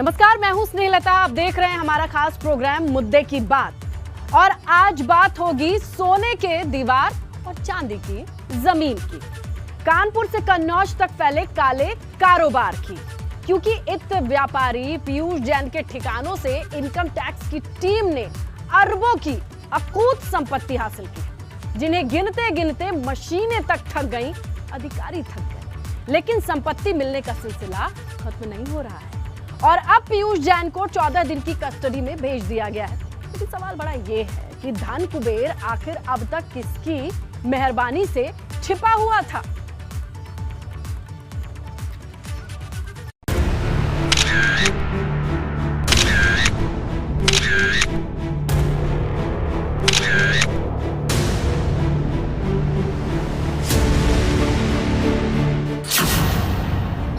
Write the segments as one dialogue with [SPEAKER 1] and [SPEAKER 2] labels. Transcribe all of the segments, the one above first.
[SPEAKER 1] नमस्कार, मैं हूं स्नेहलता। आप देख रहे हैं हमारा खास प्रोग्राम मुद्दे की बात। और आज बात होगी सोने के दीवार और चांदी की जमीन की, कानपुर से कन्नौज तक फैले काले कारोबार की। क्योंकि इत्त व्यापारी पीयूष जैन के ठिकानों से इनकम टैक्स की टीम ने अरबों की अकूत संपत्ति हासिल की, जिन्हें गिनते गिनते मशीनें तक थक गईं, अधिकारी थक गए। लेकिन संपत्ति मिलने का सिलसिला खत्म नहीं हो रहा है और अब पीयूष जैन को 14 दिन की कस्टडी में भेज दिया गया है। लेकिन सवाल बड़ा ये है कि धन कुबेर आखिर अब तक किसकी मेहरबानी से छिपा हुआ था।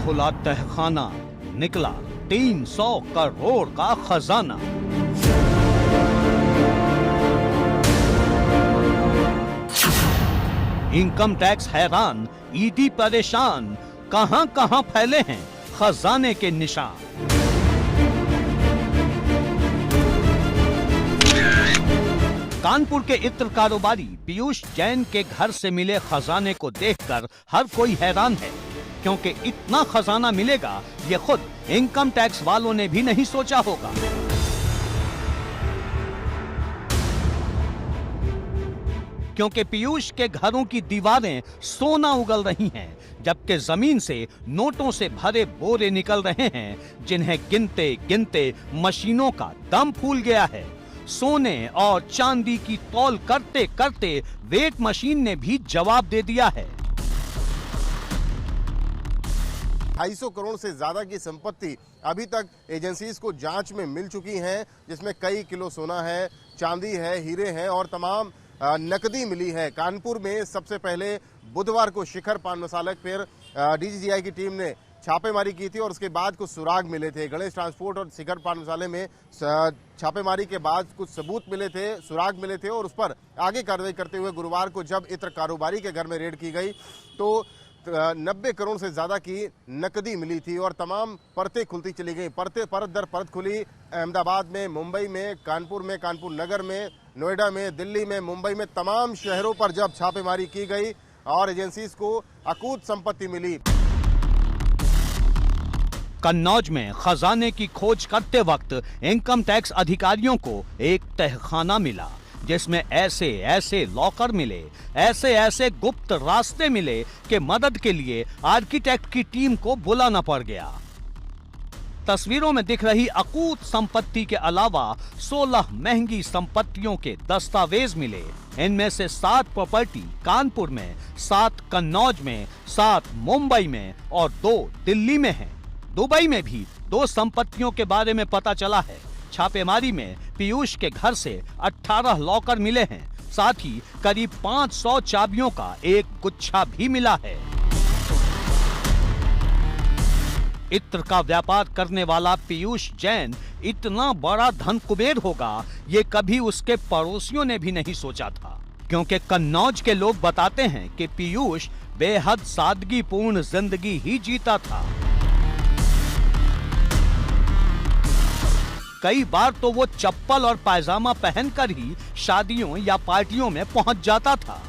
[SPEAKER 2] खुला तहखाना, निकला 300 करोड़ का खजाना। इनकम टैक्स हैरान, ईडी परेशान, कहां कहां फैले हैं खजाने के निशान। कानपुर के इत्र कारोबारी पीयूष जैन के घर से मिले खजाने को देखकर हर कोई हैरान है, क्योंकि इतना खजाना मिलेगा ये खुद इनकम टैक्स वालों ने भी नहीं सोचा होगा। क्योंकि पीयूष के घरों की दीवारें सोना उगल रही हैं, जबकि जमीन से नोटों से भरे बोरे निकल रहे हैं, जिन्हें गिनते गिनते मशीनों का दम फूल गया है। सोने और चांदी की तौल करते करते वेट मशीन ने भी जवाब दे दिया है।
[SPEAKER 3] 250 करोड़ से ज्यादा की संपत्ति अभी तक एजेंसीज को जांच में मिल चुकी है, जिसमें कई किलो सोना है, चांदी है, हीरे हैं और तमाम नकदी मिली है। कानपुर में सबसे पहले बुधवार को शिखर पान मसाला पर डीजीजीआई की टीम ने छापेमारी की थी और उसके बाद कुछ सुराग मिले थे। गणेश ट्रांसपोर्ट और शिखर पान मसाले में छापेमारी के बाद कुछ सबूत मिले थे, सुराग मिले थे और उस पर आगे कार्रवाई करते हुए गुरुवार को जब इत्र कारोबारी के घर में रेड की गई तो 90 करोड़ से ज्यादा की नकदी मिली थी और तमाम परतें खुलती चली गई। परत दर परत खुली। अहमदाबाद में, मुंबई में, कानपुर नगर में, नोएडा में, दिल्ली में, मुंबई में, तमाम शहरों पर जब छापेमारी की गई और एजेंसीज को अकूत संपत्ति मिली।
[SPEAKER 2] कन्नौज में खजाने की खोज करते वक्त इनकम टैक्स अधिकारियों को एक तहखाना मिला, जिसमें ऐसे ऐसे लॉकर मिले, ऐसे ऐसे गुप्त रास्ते मिले कि मदद के लिए आर्किटेक्ट की टीम को बुलाना पड़ गया। तस्वीरों में दिख रही अकूत संपत्ति के अलावा 16 महंगी संपत्तियों के दस्तावेज मिले। इनमें से 7 प्रॉपर्टी कानपुर में, 7 कन्नौज में, 7 मुंबई में और 2 दिल्ली में हैं। दुबई में भी 2 संपत्तियों के बारे में पता चला है। छापेमारी में पीयूष के घर से 18 लॉकर मिले हैं, साथ ही करीब 500 चाबियों का एक गुच्छा भी मिला है। इत्र का व्यापार करने वाला पीयूष जैन इतना बड़ा धन कुबेर होगा, ये कभी उसके पड़ोसियों ने भी नहीं सोचा था। क्योंकि कन्नौज के लोग बताते हैं कि पीयूष बेहद सादगीपूर्ण जिंदगी ही जीता था। कई बार तो वो चप्पल और पायजामा पहनकर ही शादियों या पार्टियों में पहुंच जाता था।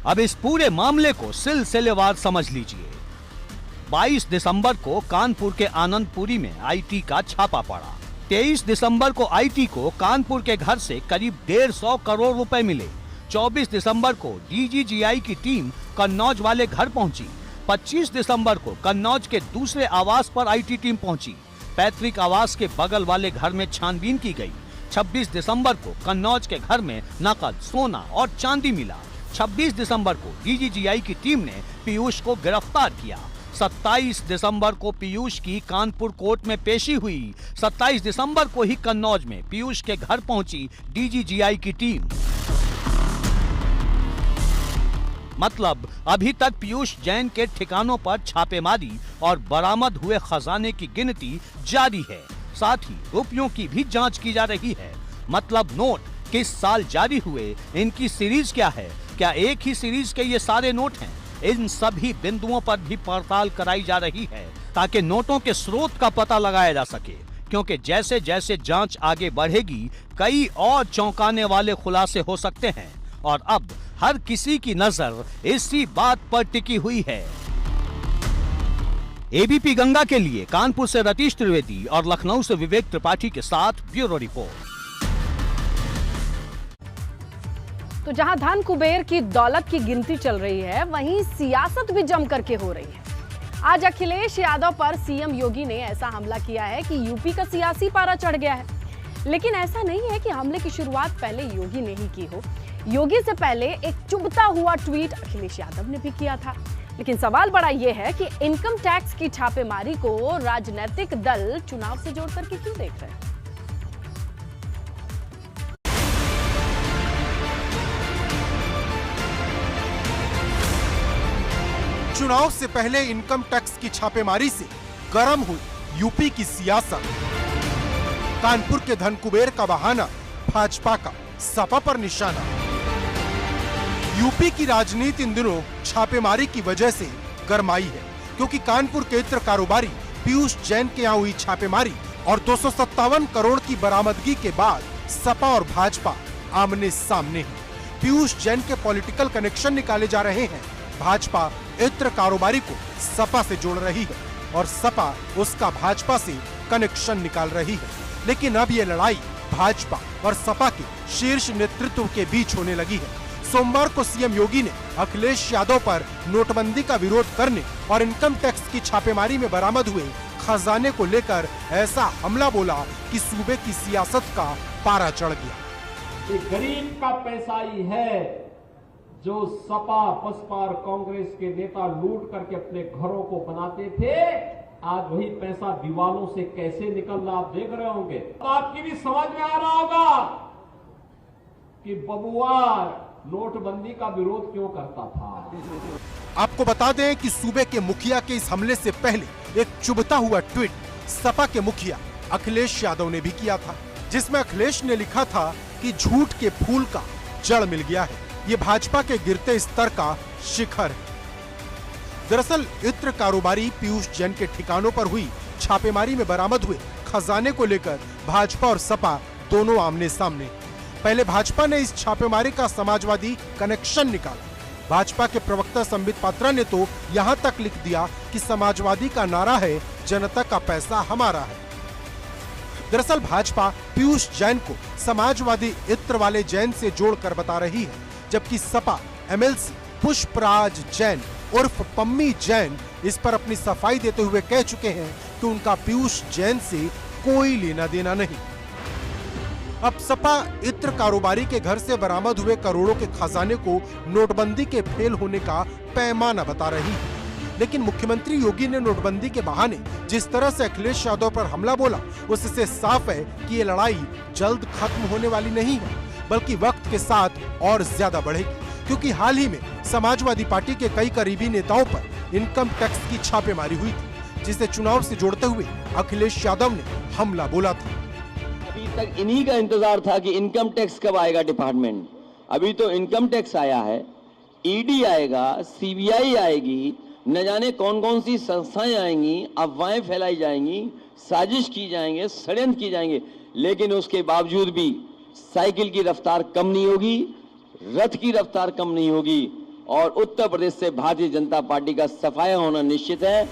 [SPEAKER 2] अब इस पूरे मामले को सिलसिलेवार समझ लीजिए। 22 दिसंबर को कानपुर के आनंदपुरी में आईटी का छापा पड़ा। 23 दिसंबर को आईटी को कानपुर के घर से करीब 150 करोड़ रुपए मिले। 24 दिसंबर को डीजीजीआई की टीम कन्नौज वाले घर पहुंची। 25 दिसंबर को कन्नौज के दूसरे आवास पर आईटी टीम पहुंची। पैतृक आवास के बगल वाले घर में छानबीन की गई। 26 दिसंबर को कन्नौज के घर में नकद, सोना और चांदी मिला। 26 दिसंबर को डीजीजीआई की टीम ने पीयूष को गिरफ्तार किया। 27 दिसंबर को पीयूष की कानपुर कोर्ट में पेशी हुई। 27 दिसंबर को ही कन्नौज में पीयूष के घर पहुंची डीजीजीआई की टीम। मतलब अभी तक पीयूष जैन के ठिकानों पर छापेमारी और बरामद हुए खजाने की गिनती जारी है। साथ ही रुपयों की भी जांच की जा रही है। मतलब नोट किस साल जारी हुए, इनकी सीरीज क्या है, क्या एक ही सीरीज के ये सारे नोट हैं, इन सभी बिंदुओं पर भी पड़ताल कराई जा रही है। ताकि नोटों के स्रोत का पता लगाया जा सके, क्योंकि जैसे जैसे जांच आगे बढ़ेगी कई और चौंकाने वाले खुलासे हो सकते हैं और अब हर किसी की नजर इसी बात पर टिकी हुई है। एबीपी गंगा के लिए कानपुर से रतीश त्रिवेदी और लखनऊ से विवेक त्रिपाठी के साथ ब्यूरो रिपोर्ट।
[SPEAKER 1] तो जहां धन कुबेर की दौलत की गिनती चल रही है, वहीं सियासत भी जम करके हो रही है। आज अखिलेश यादव पर सीएम योगी ने ऐसा हमला किया है कि यूपी का सियासी पारा चढ़ गया है। लेकिन ऐसा नहीं है कि हमले की शुरुआत पहले योगी ने ही की हो। योगी से पहले एक चुभता हुआ ट्वीट अखिलेश यादव ने भी किया था। लेकिन सवाल बड़ा यह है कि इनकम टैक्स की छापेमारी को राजनीतिक दल चुनाव से जोड़ करके क्यों देख रहे हैं?
[SPEAKER 4] चुनाव से पहले इनकम टैक्स की छापेमारी से गर्म हुई यूपी की सियासत। कानपुर के धन कुबेर का बहाना, भाजपा का सपा पर निशाना। यूपी की राजनीति इन दिनों छापेमारी की वजह से गरमाई है, क्योंकि कानपुर के इत्र कारोबारी पीयूष जैन के यहाँ हुई छापेमारी और 257 करोड़ की बरामदगी के बाद सपा और भाजपा आमने सामने हैं। पीयूष जैन के पॉलिटिकल कनेक्शन निकाले जा रहे हैं। भाजपा इत्र कारोबारी को सपा से जोड़ रही है और सपा उसका भाजपा से कनेक्शन निकाल रही है। लेकिन अब ये लड़ाई भाजपा और सपा के शीर्ष नेतृत्व के बीच होने लगी है। सोमवार को सीएम योगी ने अखिलेश यादव पर नोटबंदी का विरोध करने और इनकम टैक्स की छापेमारी में बरामद हुए खजाने को लेकर ऐसा हमला बोला कि सूबे की सियासत का पारा चढ़ गया।
[SPEAKER 5] ये गरीब का पैसा ही है जो सपा बसपा और कांग्रेस के नेता लूट करके अपने घरों को बनाते थे। आज वही पैसा दीवालों से कैसे निकल रहा आप देख रहे होंगे। तो आपकी भी समझ में आ रहा होगा कि बबुआ नोटबंदी का विरोध क्यों करता था।
[SPEAKER 4] आपको बता दें कि सूबे के मुखिया के इस हमले से पहले एक चुभता हुआ ट्वीट सपा के मुखिया अखिलेश यादव ने भी किया था, जिसमें अखिलेश ने लिखा था कि झूठ के फूल का जड़ मिल गया है। ये भाजपा के गिरते स्तर का शिखर है। दरअसल इत्र कारोबारी पीयूष जैन के ठिकानों पर हुई छापेमारी में बरामद हुए खजाने को लेकर भाजपा और सपा दोनों आमने सामने। पहले भाजपा ने इस छापेमारी का समाजवादी कनेक्शन निकाला। भाजपा के प्रवक्ता संबित पात्रा ने तो यहाँ तक लिख दिया कि समाजवादी का नारा है, जनता का पैसा हमारा है। दरअसल भाजपा पीयूष जैन को समाजवादी इत्र वाले जैन से जोड़कर बता रही है, जबकि सपा एमएलसी पुष्पराज जैन उर्फ पम्मी जैन इस पर अपनी सफाई देते हुए कह चुके हैं कि उनका पीयूष जैन से कोई लेना देना नहीं। अब सपा इत्र कारोबारी के घर से बरामद हुए करोड़ों के खजाने को नोटबंदी के फेल होने का पैमाना बता रही है। लेकिन मुख्यमंत्री योगी ने नोटबंदी के बहाने जिस तरह से अखिलेश यादव पर हमला बोला, उससे साफ है कि ये लड़ाई जल्द खत्म होने वाली नहीं है, बल्कि वक्त के साथ और ज्यादा बढ़ेगी। क्योंकि हाल ही में समाजवादी पार्टी के कई करीबी नेताओं पर इनकम टैक्स की छापेमारी हुई थी, जिसे चुनाव से जोड़ते हुए अखिलेश यादव ने हमला बोला था।
[SPEAKER 6] अभी तक इन्हीं का इंतजार था कि इनकम टैक्स कब आएगा डिपार्टमेंट। अभी तो इनकम टैक्स आया है, ईडी आएगा, सीबीआई आएगी, न जाने कौन कौन सी संस्थाएं आएंगी, अफवाहें फैलाई जाएंगी, साजिश की जाएंगे, षड्यंत्र की जाएंगे। लेकिन उसके बावजूद भी साइकिल की रफ्तार कम नहीं होगी, रथ की रफ्तार कम नहीं होगी और उत्तर प्रदेश से भारतीय जनता पार्टी का सफाया होना निश्चित है।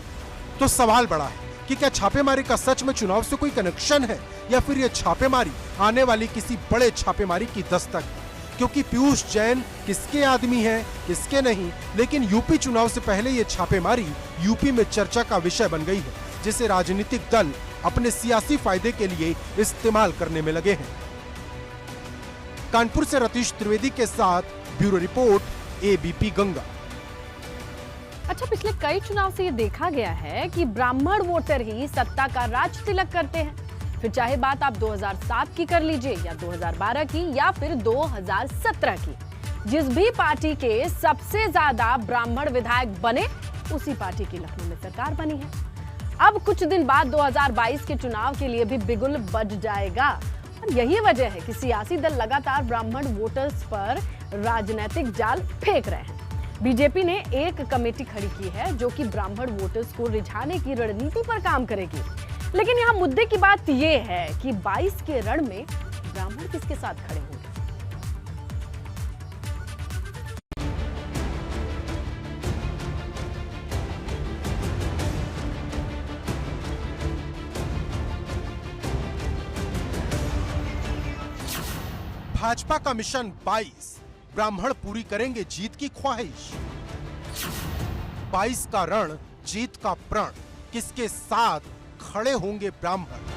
[SPEAKER 4] तो सवाल बड़ा है कि क्या छापेमारी का सच में चुनाव से कोई कनेक्शन है या फिर ये छापेमारी आने वाली किसी बड़े छापेमारी की दस्तक है। क्योंकि पीयूष जैन किसके आदमी है किसके नहीं, लेकिन यूपी चुनाव से पहले ये छापेमारी यूपी में चर्चा का विषय बन गई है, जिसे राजनीतिक दल अपने सियासी फायदे के लिए इस्तेमाल करने में लगे हैं। कानपुर से रतीश त्रिवेदी के साथ ब्यूरो रिपोर्ट एबीपी गंगा।
[SPEAKER 1] अच्छा, पिछले कई चुनाव से ये देखा गया है कि ब्राह्मण वोटर ही सत्ता का राज तिलक करते हैं। फिर चाहे बात आप 2007 की कर लीजिए या 2012 की या फिर 2017 की, जिस भी पार्टी के सबसे ज्यादा ब्राह्मण विधायक बने उसी पार्टी की लखनऊ में सरकार बनी है। अब कुछ दिन बाद 2022 के चुनाव के लिए भी बिगुल बज जाएगा और यही वजह है कि सियासी दल लगातार ब्राह्मण वोटर्स पर राजनीतिक जाल फेंक रहे हैं। बीजेपी ने एक कमेटी खड़ी की है जो कि ब्राह्मण वोटर्स को रिझाने की रणनीति पर काम करेगी। लेकिन यहाँ मुद्दे की बात यह है कि 22 के रण में ब्राह्मण किसके साथ खड़े होंगे।
[SPEAKER 4] भाजपा का मिशन 22, ब्राह्मण पूरी करेंगे जीत की ख्वाहिश। 22 का रण, जीत का प्रण, किसके साथ खड़े होंगे ब्राह्मण।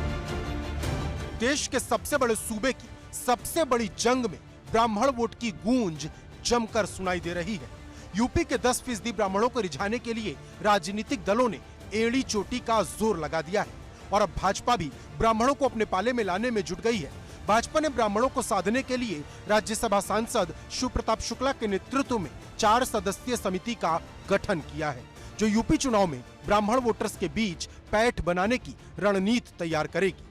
[SPEAKER 4] देश के सबसे बड़े सूबे की सबसे बड़ी जंग में ब्राह्मण वोट की गूंज जमकर सुनाई दे रही है। यूपी के 10% ब्राह्मणों को रिझाने के लिए राजनीतिक दलों ने एड़ी चोटी का जोर लगा दिया है और अब भाजपा भी ब्राह्मणों को अपने पाले में लाने में जुट गई है। भाजपा ने ब्राह्मणों को साधने के लिए राज्यसभा सांसद शिव प्रताप शुक्ला के नेतृत्व में 4 सदस्यीय समिति का गठन किया है, जो यूपी चुनाव में ब्राह्मण वोटर्स के बीच पैठ बनाने की रणनीति तैयार करेगी।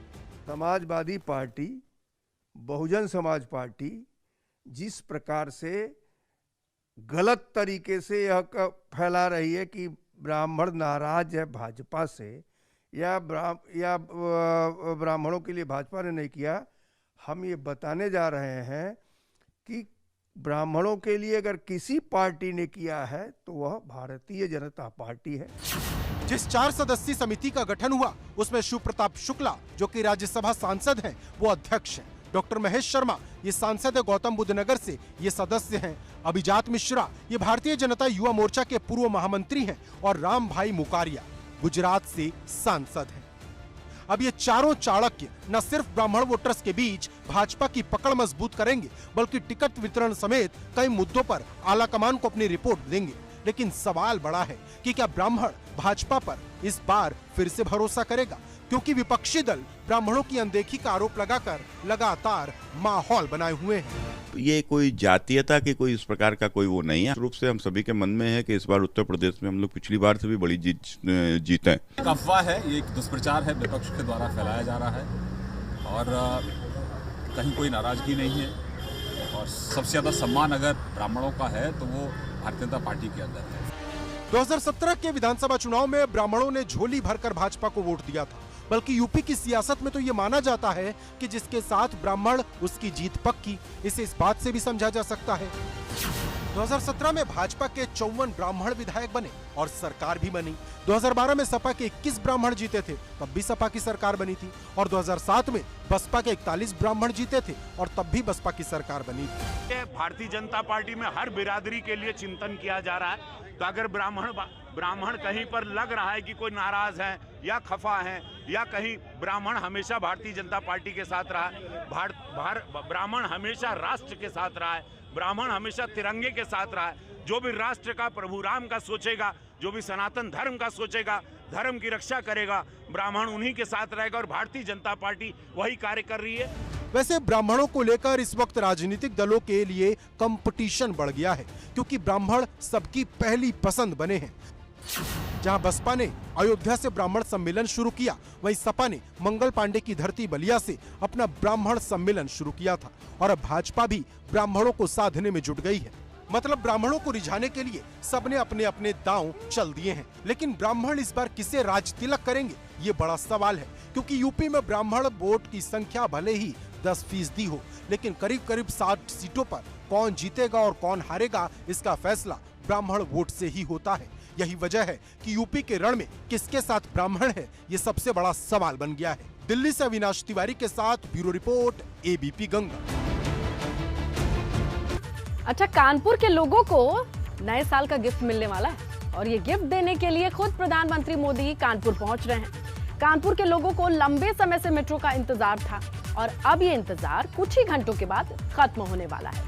[SPEAKER 7] समाजवादी पार्टी, बहुजन समाज पार्टी जिस प्रकार से गलत तरीके से यह फैला रही है कि ब्राह्मण नाराज है भाजपा से या ब्राह्मणों के लिए भाजपा ने नहीं किया, हम ये बताने जा रहे हैं कि ब्राह्मणों के लिए अगर किसी पार्टी ने किया है तो वह भारतीय जनता पार्टी है।
[SPEAKER 4] जिस 4 सदस्यीय समिति का गठन हुआ उसमें शिव प्रताप शुक्ला जो कि राज्यसभा सांसद हैं वो अध्यक्ष हैं। डॉक्टर महेश शर्मा ये सांसद है गौतम बुद्ध नगर से, ये सदस्य हैं। अभिजात मिश्रा ये भारतीय जनता युवा मोर्चा के पूर्व महामंत्री हैं और राम भाई मुकारिया गुजरात से सांसद हैं। अब ये चारों चाणक्य न सिर्फ ब्राह्मण वोटर्स के बीच भाजपा की पकड़ मजबूत करेंगे बल्कि टिकट वितरण समेत कई मुद्दों पर आलाकमान को अपनी रिपोर्ट देंगे। लेकिन सवाल बड़ा है कि क्या ब्राह्मण भाजपा पर इस बार फिर से भरोसा करेगा, क्योंकि विपक्षी दल ब्राह्मणों की अनदेखी का आरोप लगाकर लगातार माहौल बनाए हुए हैं।
[SPEAKER 8] ये कोई जातीयता की कोई इस प्रकार का कोई वो नहीं है। रूप से हम सभी के मन में है कि इस बार उत्तर प्रदेश में हम लोग पिछली बार से भी बड़ी जीत है।
[SPEAKER 9] एक अफवाह है, ये एक दुष्प्रचार है, विपक्ष के द्वारा फैलाया जा रहा है और कहीं कोई नाराजगी नहीं है और सबसे ज्यादा सम्मान अगर ब्राह्मणों का है तो वो भारतीय जनता पार्टी के अंदर है।
[SPEAKER 4] 2017 के विधानसभा चुनाव में ब्राह्मणों ने झोली भरकर भाजपा को वोट दिया था, बल्कि यूपी की सियासत में तो ये माना जाता है कि जिसके साथ ब्राह्मण उसकी जीत पक्की। इसे इस बात से भी समझा जा सकता है 2017 में भाजपा के 54 ब्राह्मण विधायक बने और सरकार भी बनी। 2012 में सपा के 21 ब्राह्मण जीते थे, तब भी सपा की सरकार बनी थी और 2007 में बसपा के 41 ब्राह्मण जीते थे और तब भी बसपा की सरकार बनी थी।
[SPEAKER 10] भारतीय जनता पार्टी में हर बिरादरी के लिए चिंतन किया जा रहा है, तो अगर ब्राह्मण कहीं पर लग रहा है कि कोई नाराज है या खफा है या कहीं ब्राह्मण हमेशा भारतीय जनता पार्टी के साथ रहा है, ब्राह्मण हमेशा राष्ट्र के साथ रहा है, ब्राह्मण हमेशा तिरंगे के साथ रहा है। जो भी राष्ट्र का, प्रभु राम का सोचेगा, जो भी सनातन धर्म का सोचेगा, धर्म की रक्षा करेगा, ब्राह्मण उन्हीं के साथ रहेगा और भारतीय जनता पार्टी वही कार्य कर रही है।
[SPEAKER 4] वैसे ब्राह्मणों को लेकर इस वक्त राजनीतिक दलों के लिए कंपटीशन बढ़ गया है, क्योंकि ब्राह्मण सबकी पहली पसंद बने हैं। जहां बसपा ने अयोध्या से ब्राह्मण सम्मेलन शुरू किया, वहीं सपा ने मंगल पांडे की धरती बलिया से अपना ब्राह्मण सम्मेलन शुरू किया था और अब भाजपा भी ब्राह्मणों को साधने में जुट गई है। मतलब ब्राह्मणों को रिझाने के लिए सबने अपने अपने दांव चल दिए हैं। लेकिन ब्राह्मण इस बार किसे राज तिलक करेंगे, ये बड़ा सवाल है, क्योंकि यूपी में ब्राह्मण वोट की संख्या भले ही 10% हो, लेकिन करीब करीब 60 सीटों पर कौन जीतेगा और कौन हारेगा इसका फैसला ब्राह्मण वोट से ही होता है। यही वजह है कि यूपी के रण में किसके साथ ब्राह्मण है, ये सबसे बड़ा सवाल बन गया है। दिल्ली से अविनाश तिवारी के साथ ब्यूरो रिपोर्ट, एबीपी गंगा।
[SPEAKER 1] अच्छा, कानपुर के लोगों को नए साल का गिफ्ट मिलने वाला है और ये गिफ्ट देने के लिए खुद प्रधानमंत्री मोदी कानपुर पहुंच रहे हैं। कानपुर के लोगों को लंबे समय से मेट्रो का इंतजार था और अब ये इंतजार कुछ ही घंटों के बाद खत्म होने वाला है।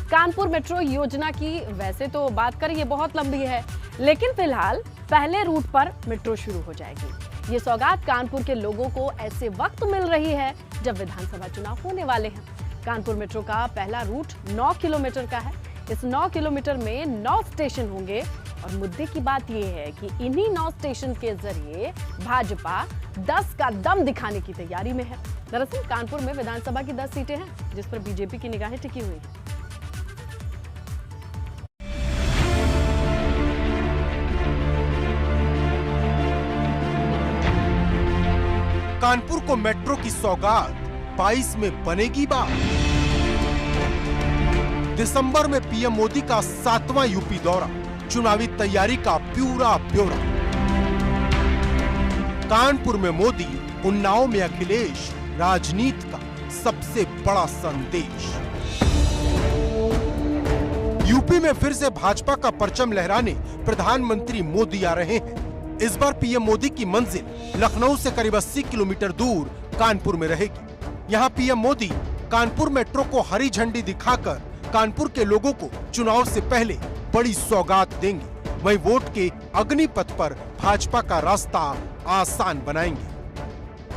[SPEAKER 1] कानपुर मेट्रो योजना की वैसे तो बात करें ये बहुत लंबी है, लेकिन फिलहाल पहले रूट पर मेट्रो शुरू हो जाएगी। ये सौगात कानपुर के लोगों को ऐसे वक्त मिल रही है जब विधानसभा चुनाव होने वाले हैं। कानपुर मेट्रो का पहला रूट 9 किलोमीटर का है। इस 9 किलोमीटर में 9 स्टेशन होंगे और मुद्दे की बात यह है कि इन्हीं 9 स्टेशन के जरिए भाजपा 10 का दम दिखाने की तैयारी में है। दरअसल कानपुर में विधानसभा की 10 सीटें हैं जिस पर बीजेपी की निगाहें टिकी हुई हैं।
[SPEAKER 4] कानपुर को मेट्रो की सौगात 22 में बनेगी बात। दिसंबर में पीएम मोदी का 7वां यूपी दौरा, चुनावी तैयारी का पूरा ब्यौरा। कानपुर में मोदी, उन्नाव में अखिलेश, राजनीति का सबसे बड़ा संदेश। यूपी में फिर से भाजपा का परचम लहराने प्रधानमंत्री मोदी आ रहे हैं। इस बार पीएम मोदी की मंजिल लखनऊ से करीब 80 किलोमीटर दूर कानपुर में रहेगी। यहाँ पीएम मोदी कानपुर मेट्रो को हरी झंडी दिखाकर कानपुर के लोगों को चुनाव से पहले बड़ी सौगात देंगे। वहीं वोट के अग्निपथ पर भाजपा का रास्ता आसान बनाएंगे।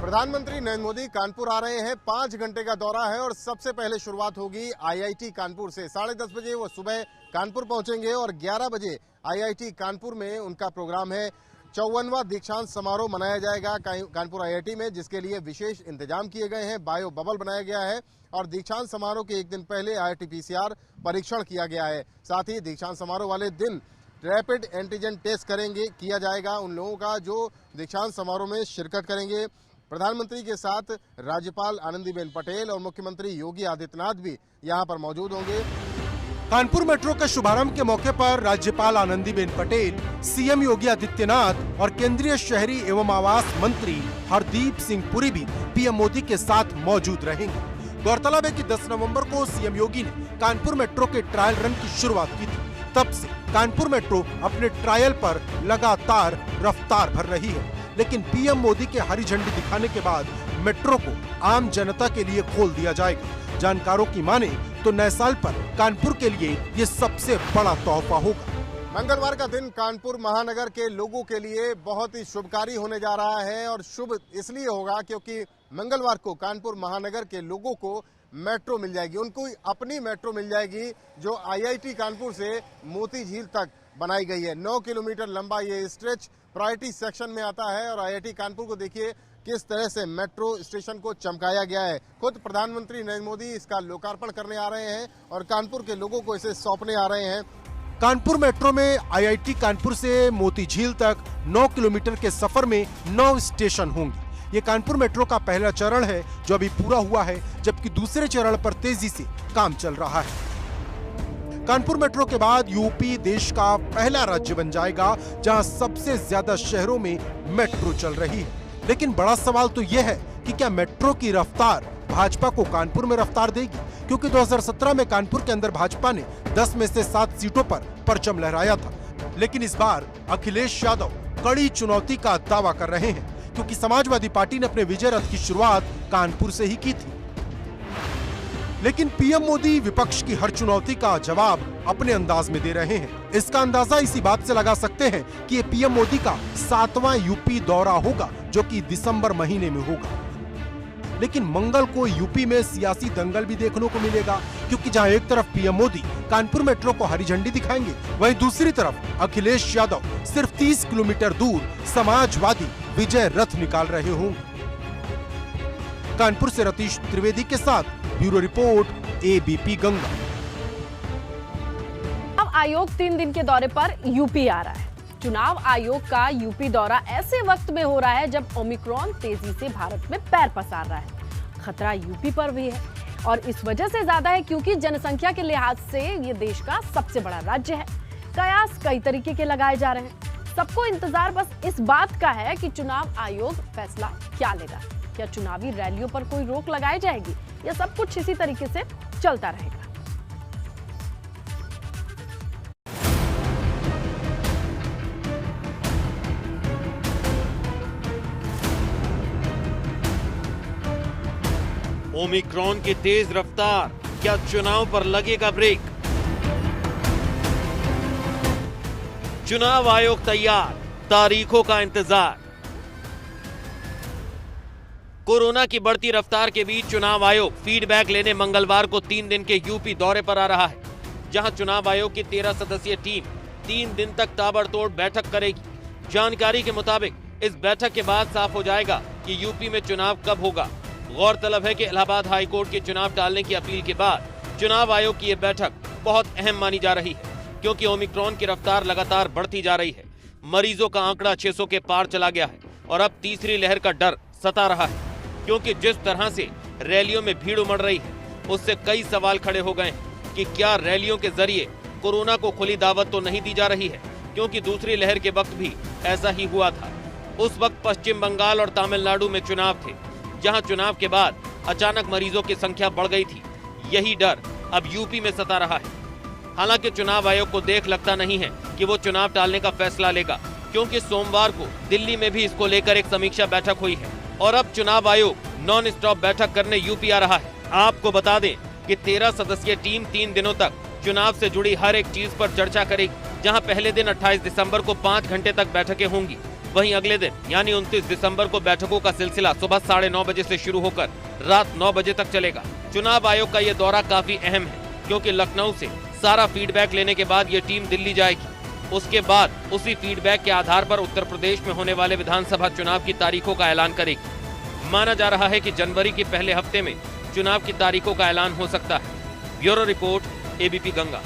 [SPEAKER 3] प्रधानमंत्री नरेंद्र मोदी कानपुर आ रहे हैं। 5 घंटे का दौरा है और सबसे पहले शुरुआत होगी आईआईटी कानपुर से। 10:30 बजे वो सुबह कानपुर पहुंचेंगे और 11 बजे आईआईटी कानपुर में उनका प्रोग्राम है। 54वां दीक्षांत समारोह मनाया जाएगा कानपुर आईआईटी में, जिसके लिए विशेष इंतजाम किए गए हैं। बायो बबल बनाया गया है और दीक्षांत समारोह के एक दिन पहले RT-PCR परीक्षण किया गया है। साथ ही दीक्षांत समारोह वाले दिन रैपिड एंटीजन टेस्ट किया जाएगा उन लोगों का जो दीक्षांत समारोह में शिरकत करेंगे। प्रधानमंत्री के साथ राज्यपाल आनंदीबेन पटेल और मुख्यमंत्री योगी आदित्यनाथ भी यहां पर मौजूद होंगे।
[SPEAKER 4] कानपुर मेट्रो के शुभारंभ के मौके पर राज्यपाल आनंदीबेन पटेल, सीएम योगी आदित्यनाथ और केंद्रीय शहरी एवं आवास मंत्री हरदीप सिंह पुरी भी पीएम मोदी के साथ मौजूद रहेंगे। गौरतलब है कि 10 नवंबर को सीएम योगी ने कानपुर मेट्रो के ट्रायल रन की शुरुआत की थी। तब से कानपुर मेट्रो अपने ट्रायल पर लगातार रफ्तार भर रही है, लेकिन पीएम मोदी के हरी झंडी दिखाने के बाद मेट्रो को आम जनता के लिए खोल दिया जाएगा। जानकारों की माने तो नए साल पर कानपुर के लिए ये सबसे बड़ा तोहफा होगा।
[SPEAKER 3] मंगलवार का दिन कानपुर महानगर के लोगों के लिए बहुत ही शुभकारी होने जा रहा है और शुभ इसलिए होगा क्योंकि मंगलवार को कानपुर महानगर के लोगों को मेट्रो मिल जाएगी। उनको अपनी मेट्रो मिल जाएगी जो आईआईटी कानपुर से मोती झील तक बनाई गई है। 9 किलोमीटर लंबा ये स्ट्रेच प्रायोरिटी सेक्शन में आता है और आईआईटी कानपुर को देखिए किस तरह से मेट्रो स्टेशन को चमकाया गया है। खुद प्रधानमंत्री नरेंद्र मोदी इसका लोकार्पण करने आ रहे हैं और कानपुर के लोगों को इसे सौंपने आ रहे हैं।
[SPEAKER 4] कानपुर मेट्रो में आईआईटी कानपुर से मोती झील तक 9 किलोमीटर के सफर में 9 स्टेशन होंगे। ये कानपुर मेट्रो का पहला चरण है जो अभी पूरा हुआ है, जबकि दूसरे चरण पर तेजी से काम चल रहा है। कानपुर मेट्रो के बाद यूपी देश का पहला राज्य बन जाएगा जहां सबसे ज्यादा शहरों में मेट्रो चल रही है। लेकिन बड़ा सवाल तो यह है कि क्या मेट्रो की रफ्तार भाजपा को कानपुर में रफ्तार देगी, क्योंकि 2017 में कानपुर के अंदर भाजपा ने 10 में से 7 सीटों पर परचम लहराया था। लेकिन इस बार अखिलेश यादव कड़ी चुनौती का दावा कर रहे हैं, क्योंकि समाजवादी पार्टी ने अपने विजय रथ की शुरुआत कानपुर से ही की थी। लेकिन पीएम मोदी विपक्ष की हर चुनौती का जवाब अपने अंदाज में दे रहे हैं। इसका अंदाजा इसी बात से लगा सकते हैं कि ये पीएम मोदी का 7वां यूपी दौरा होगा जो कि दिसंबर महीने में होगा। लेकिन मंगल को यूपी में सियासी दंगल भी देखने को मिलेगा, क्योंकि जहां एक तरफ पीएम मोदी कानपुर मेट्रो को हरी झंडी दिखाएंगे, वहीं दूसरी तरफ अखिलेश यादव सिर्फ 30 किलोमीटर दूर समाजवादी विजय रथ निकाल रहे होंगे। कानपुर से रतीश त्रिवेदी के साथ ब्यूरो रिपोर्ट एबीपी गंगा।
[SPEAKER 1] अब आयोग 3 दिन के दौरे पर यूपी आ रहा है। चुनाव आयोग का यूपी दौरा ऐसे वक्त में हो रहा है जब ओमिक्रॉन तेजी से भारत में पैर पसार रहा है। खतरा यूपी पर भी है और इस वजह से ज्यादा है क्योंकि जनसंख्या के लिहाज से ये देश का सबसे बड़ा राज्य है। कयास कई तरीके के लगाए जा रहे हैं। सबको इंतजार बस इस बात का है कि चुनाव आयोग फैसला क्या लेगा। क्या चुनावी रैलियों पर कोई रोक लगाई जाएगी या सब कुछ इसी तरीके से चलता रहेगा।
[SPEAKER 11] ओमिक्रॉन की तेज रफ्तार, क्या चुनाव पर लगेगा ब्रेक? चुनाव आयोग तैयार, तारीखों का इंतजार। कोरोना की बढ़ती रफ्तार के बीच चुनाव आयोग फीडबैक लेने मंगलवार को 3 दिन के यूपी दौरे पर आ रहा है, जहां चुनाव आयोग की 13 सदस्यीय टीम 3 दिन तक ताबड़तोड़ बैठक करेगी। जानकारी के मुताबिक इस बैठक के बाद साफ हो जाएगा कि यूपी में चुनाव कब होगा। गौरतलब है कि इलाहाबाद हाई कोर्ट के चुनाव टालने की अपील के बाद चुनाव आयोग की यह बैठक बहुत अहम मानी जा रही है, क्योंकि ओमिक्रॉन की रफ्तार लगातार बढ़ती जा रही है। मरीजों का आंकड़ा 600 के पार चला गया है और अब तीसरी लहर का डर सता रहा है, क्योंकि जिस तरह से रैलियों में भीड़ उमड़ रही है उससे कई सवाल खड़े हो गए हैं कि क्या रैलियों के जरिए कोरोना को खुली दावत तो नहीं दी जा रही है, क्योंकि दूसरी लहर के वक्त भी ऐसा ही हुआ था। उस वक्त पश्चिम बंगाल और तमिलनाडु में चुनाव थे, जहां चुनाव के बाद अचानक मरीजों की संख्या बढ़ गई थी। यही डर अब यूपी में सता रहा है। हालांकि चुनाव आयोग को देख लगता नहीं है कि वो चुनाव टालने का फैसला लेगा, क्योंकि सोमवार को दिल्ली में भी इसको लेकर एक समीक्षा बैठक हुई है और अब चुनाव आयोग नॉन स्टॉप बैठक करने यूपी आ रहा है। आपको बता दें कि 13 सदस्यीय टीम 3 दिनों तक चुनाव से जुड़ी हर एक चीज पर चर्चा करेगी, जहां पहले दिन 28 दिसंबर को 5 घंटे तक बैठकें होंगी। वहीं अगले दिन यानी 29 दिसंबर को बैठकों का सिलसिला सुबह 9:30 बजे से शुरू होकर रात 9 बजे तक चलेगा। चुनाव आयोग का ये दौरा काफी अहम है, क्योंकि लखनऊ से सारा फीडबैक लेने के बाद ये टीम दिल्ली जाएगी। उसके बाद उसी फीडबैक के आधार पर उत्तर प्रदेश में होने वाले विधानसभा चुनाव की तारीखों का ऐलान करेगी। माना जा रहा है कि जनवरी के पहले हफ्ते में चुनाव की तारीखों का ऐलान हो सकता है। Bureau report, ABP Ganga.